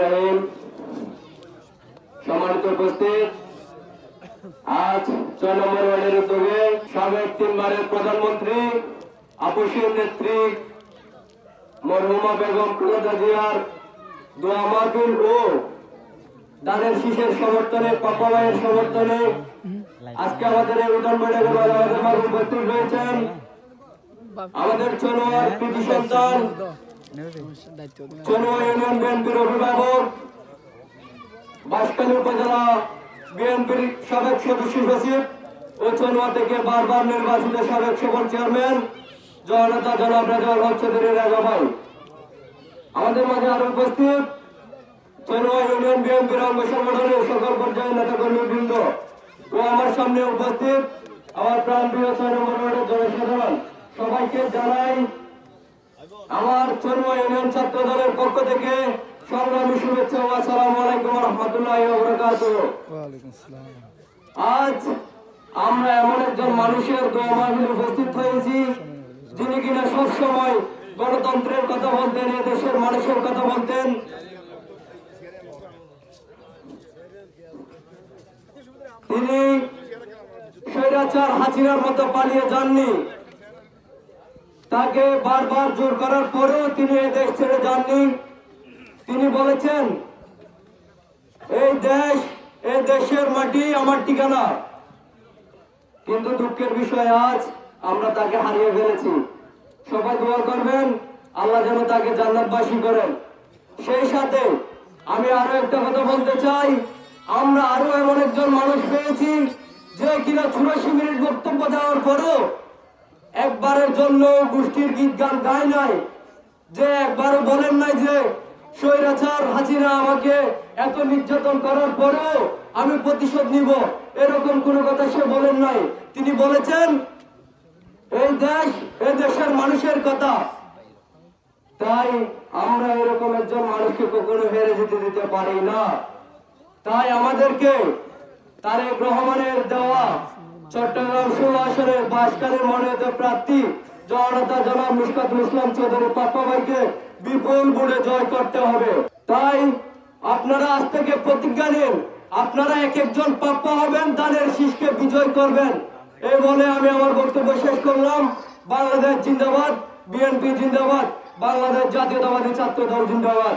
রহিম। সম্মানিত উপস্থিত, আজ 6 নম্বর ওয়ার্ডের উদ্যোগে সাবেক 3 বারের প্রধানমন্ত্রী আপসীয় নেত্রী মরহুমা বেগম খালেদা জিয়ার দোয়া মাহফিল ও দানের শীষের সমর্থনে, পাপা ভাইয়ের সমর্থনে আজকে আমাদের এই উঠান বৈঠকে আমাদের মাঝে উপস্থিত রয়েছেন আমাদের চনোয়া কৃতি সন্তান, চনোয়া ইউনিয়ন বিএনপির অভিভাবক, বাঁশখালী উপজেলা বিএনপির সাবেক সদস্য সচিব ও চনোয়া থেকে বারবার নির্বাচিত সাবেক সফল চেয়ারম্যান জনতা জনাব রেজাউল হক চৌধুরী রাজা ভাই। আমাদের মাঝে আরো উপস্থিত চনোয়া ইউনিয়ন বিএনপির অঙ্গ সংগঠনের সকল পর্যায়ের নেতাকর্মীবৃন্দ ও আমার সামনে উপস্থিত আমার প্রাণপ্রিয় 6 নম্বর ওয়ার্ডের জনসাধারণ, সবাইকে জানাই আমার চনোয়া ইউনিয়ন ছাত্র দলের পক্ষ থেকে সংগ্রামী শুভেচ্ছা ও আসসালামু আলাইকুম ওয়া রাহমাতুল্লাহি ওয়া বারাকাতুহু। আজ আমরা এমন একজন মানুষের দোয়া মাহফিলে উপস্থিত হয়েছি যিনি কিনা সবসময় গণতন্ত্রের কথা বলতেন, এ দেশের মানুষের কথা বলতেন। তিনি স্বৈরাচার হাসিনার মতো পালিয়ে যাননি, তাকে বারবার জোর করার পরেও তিনি এই দেশ ছেড়ে যাননি। তিনি বলেছেন এই দেশ, এই দেশের মাটি আমার ঠিকানা। কিন্তু দুঃখের বিষয় আজ আমরা তাকে হারিয়ে ফেলেছি। সবাই দোয়া করবেন আল্লাহ যেন তাকে জান্নাতবাসী করেন। সেই সাথে আমি আরো একটা কথা বলতে চাই, আমরা আরো এমন একজন মানুষ পেয়েছি যে কিনা 84 মিনিট বক্তব্য দেওয়ার পরও একবারের জন্য গোষ্ঠীর গীত গান গায় নাই, যে একবারও বলেন নাই যে স্বৈরাচার হাসিনা আমাকে এত নির্যাতন করার পরেও আমি প্রতিশোধ নিব, এরকম কোনো কথা সে বলেন নাই। তিনি বলেছেন এই দেশ, এই দেশের মানুষের কথা। তাই আমরা এরকম একজন মানুষকে কখনো হেরে যেতে দিতে পারি না। তাই আমাদেরকে তারেক রহমানের দেওয়া চট্টগ্রাম 16 আসনের বাঁশখালীর মনোনীত প্রার্থী জনতা জনাব মুশতাকুল ইসলাম চৌধুরী পাপ্পা ভাইকে বিপুল ভোটে জয় করতে হবে। তাই আপনারা আজ থেকে প্রতিজ্ঞা নিন, আপনারা এক একজন পাপ্পা হবেন, দানের শীষকে বিজয় করবেন। এই বলে আমি আমার বক্তব্য শেষ করলাম। বাংলাদেশ জিন্দাবাদ, বিএনপি জিন্দাবাদ, বাংলাদেশ জাতীয়তাবাদী ছাত্র দল জিন্দাবাদ।